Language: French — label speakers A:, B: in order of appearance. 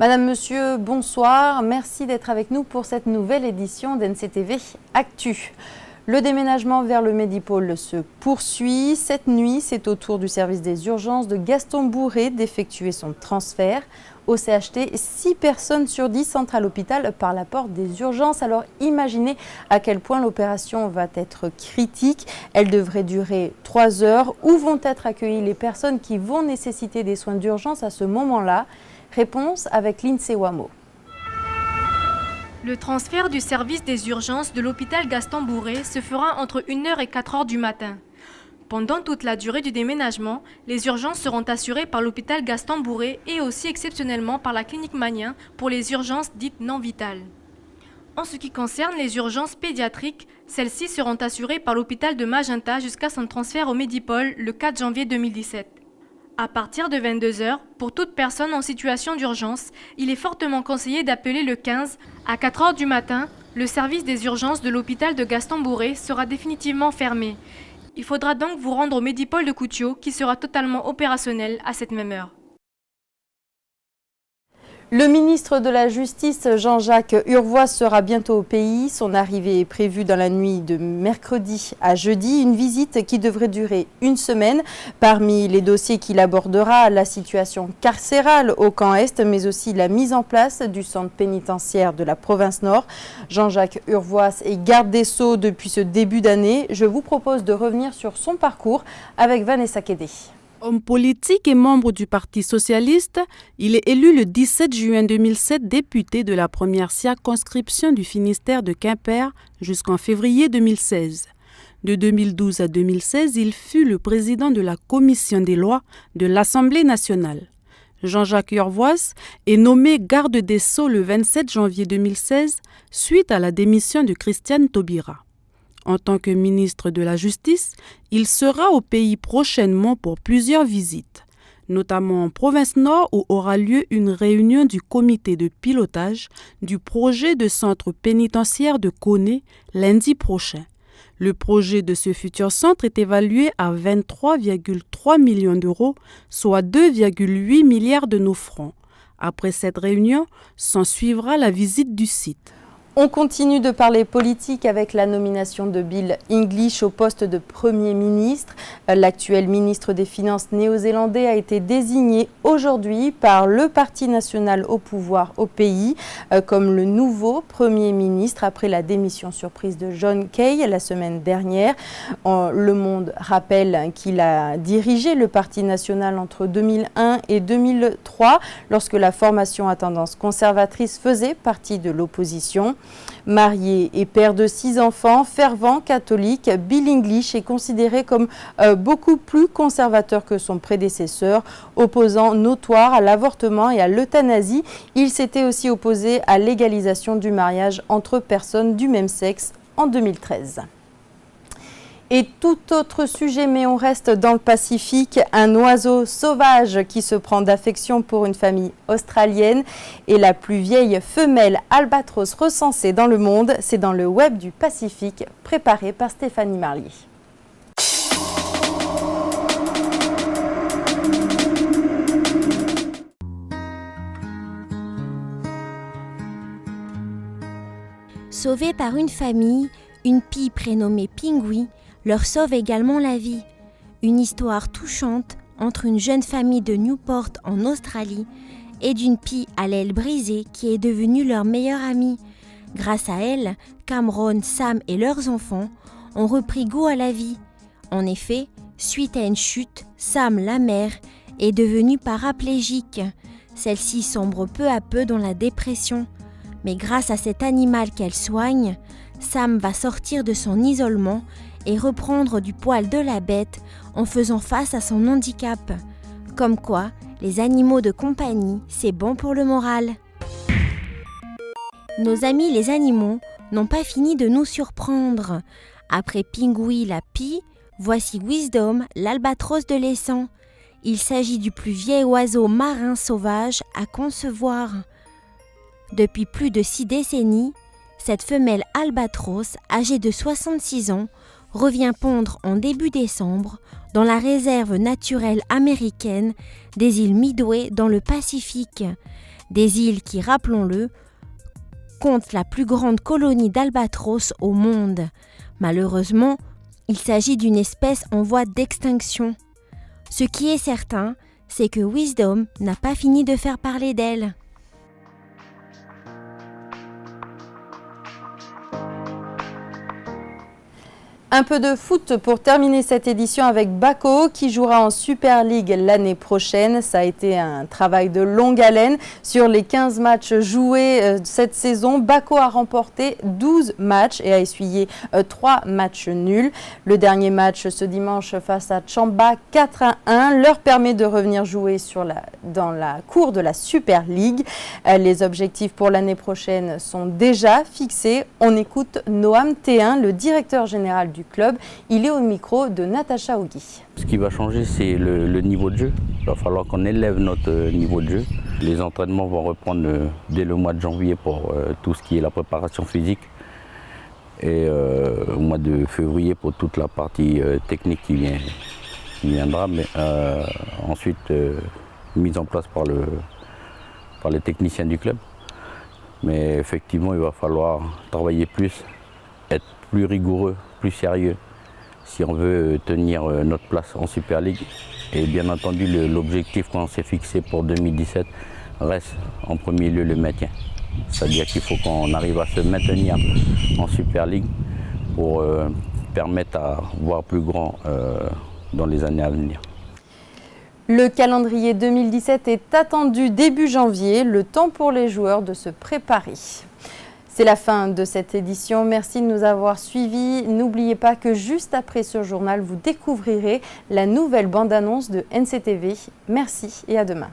A: Madame, Monsieur, bonsoir. Merci d'être avec nous pour cette nouvelle édition d'NCTV Actu. Le déménagement vers le Medipôle se poursuit. Cette nuit, c'est au tour du service des urgences de Gaston Bourré d'effectuer son transfert. Au CHT, 6 personnes sur 10 entrent à l'hôpital par la porte des urgences. Alors imaginez à quel point l'opération va être critique. Elle devrait durer 3 heures. Où vont être accueillies les personnes qui vont nécessiter des soins d'urgence à ce moment-là? Réponse avec Lindsay Wamo.
B: Le transfert du service des urgences de l'hôpital Gaston Bourré se fera entre 1h et 4h du matin. Pendant toute la durée du déménagement, les urgences seront assurées par l'hôpital Gaston Bourré et aussi exceptionnellement par la clinique Magnien pour les urgences dites non vitales. En ce qui concerne les urgences pédiatriques, celles-ci seront assurées par l'hôpital de Magenta jusqu'à son transfert au Medipôle le 4 janvier 2017. À partir de 22h, pour toute personne en situation d'urgence, il est fortement conseillé d'appeler le 15. À 4h du matin, le service des urgences de l'hôpital de Gaston Bourré sera définitivement fermé. Il faudra donc vous rendre au Medipôle de Koutio qui sera totalement opérationnel à cette même heure.
A: Le ministre de la Justice, Jean-Jacques Urvoas, sera bientôt au pays. Son arrivée est prévue dans la nuit de mercredi à jeudi. Une visite qui devrait durer une semaine. Parmi les dossiers qu'il abordera, la situation carcérale au camp Est, mais aussi la mise en place du centre pénitentiaire de la province Nord. Jean-Jacques Urvoas est garde des Sceaux depuis ce début d'année. Je vous propose de revenir sur son parcours avec Vanessa Kédé.
C: Homme politique et membre du Parti socialiste, il est élu le 17 juin 2007 député de la première circonscription du Finistère de Quimper jusqu'en février 2016. De 2012 à 2016, il fut le président de la Commission des lois de l'Assemblée nationale. Jean-Jacques Urvoas est nommé garde des Sceaux le 27 janvier 2016 suite à la démission de Christiane Taubira. En tant que ministre de la Justice, il sera au pays prochainement pour plusieurs visites, notamment en province Nord où aura lieu une réunion du comité de pilotage du projet de centre pénitentiaire de Koné lundi prochain. Le projet de ce futur centre est évalué à 23,3 millions d'euros, soit 2,8 milliards de nos francs. Après cette réunion, s'ensuivra la visite du site.
A: On continue de parler politique avec la nomination de Bill English au poste de Premier ministre. L'actuel ministre des Finances néo-zélandais a été désigné aujourd'hui par le Parti national au pouvoir au pays comme le nouveau Premier ministre après la démission surprise de John Key la semaine dernière. Le Monde rappelle qu'il a dirigé le Parti national entre 2001 et 2003 lorsque la formation à tendance conservatrice faisait partie de l'opposition. Marié et père de 6 enfants, fervent catholique, Bill English est considéré comme beaucoup plus conservateur que son prédécesseur, opposant notoire à l'avortement et à l'euthanasie. Il s'était aussi opposé à l'égalisation du mariage entre personnes du même sexe en 2013. Et tout autre sujet, mais on reste dans le Pacifique, un oiseau sauvage qui se prend d'affection pour une famille australienne et la plus vieille femelle albatros recensée dans le monde, c'est dans le web du Pacifique, préparé par Stéphanie Marlier.
D: Sauvée par une famille, une pie prénommée Pingui leur sauve également la vie. Une histoire touchante entre une jeune famille de Newport en Australie et d'une pie à l'aile brisée qui est devenue leur meilleure amie. Grâce à elle, Cameron, Sam et leurs enfants ont repris goût à la vie. En effet, suite à une chute, Sam, la mère, est devenue paraplégique. Celle-ci sombre peu à peu dans la dépression. Mais grâce à cet animal qu'elle soigne, Sam va sortir de son isolement et reprendre du poil de la bête en faisant face à son handicap. Comme quoi, les animaux de compagnie, c'est bon pour le moral. Nos amis les animaux n'ont pas fini de nous surprendre. Après Pingui la pie, voici Wisdom, l'albatros de l'Essent. Il s'agit du plus vieil oiseau marin sauvage à concevoir. Depuis plus de 6 décennies, cette femelle albatros, âgée de 66 ans, revient pondre en début décembre dans la réserve naturelle américaine des îles Midway dans le Pacifique. Des îles qui, rappelons-le, comptent la plus grande colonie d'albatros au monde. Malheureusement, il s'agit d'une espèce en voie d'extinction. Ce qui est certain, c'est que Wisdom n'a pas fini de faire parler d'elle.
A: Un peu de foot pour terminer cette édition avec Bako qui jouera en Super League l'année prochaine. Ça a été un travail de longue haleine. Sur les 15 matchs joués cette saison, Bako a remporté 12 matchs et a essuyé 3 matchs nuls. Le dernier match ce dimanche face à Tchamba 4-1 leur permet de revenir jouer dans la cour de la Super League. Les objectifs pour l'année prochaine sont déjà fixés. On écoute Noam Théin, le directeur général du club. Il est au micro de Natacha Ougui.
E: Ce qui va changer, c'est le niveau de jeu. Il va falloir qu'on élève notre niveau de jeu. Les entraînements vont reprendre dès le mois de janvier pour tout ce qui est la préparation physique. Et au mois de février pour toute la partie technique qui viendra. Mais ensuite, mise en place par les techniciens du club. Mais effectivement, il va falloir travailler plus, être plus rigoureux, plus sérieux si on veut tenir notre place en Super League. Et bien entendu, l'objectif qu'on s'est fixé pour 2017 reste en premier lieu le maintien. C'est-à-dire qu'il faut qu'on arrive à se maintenir en Super League pour permettre à voir plus grand dans les années à venir.
A: Le calendrier 2017 est attendu début janvier, le temps pour les joueurs de se préparer. C'est la fin de cette édition. Merci de nous avoir suivis. N'oubliez pas que juste après ce journal, vous découvrirez la nouvelle bande-annonce de NCTV. Merci et à demain.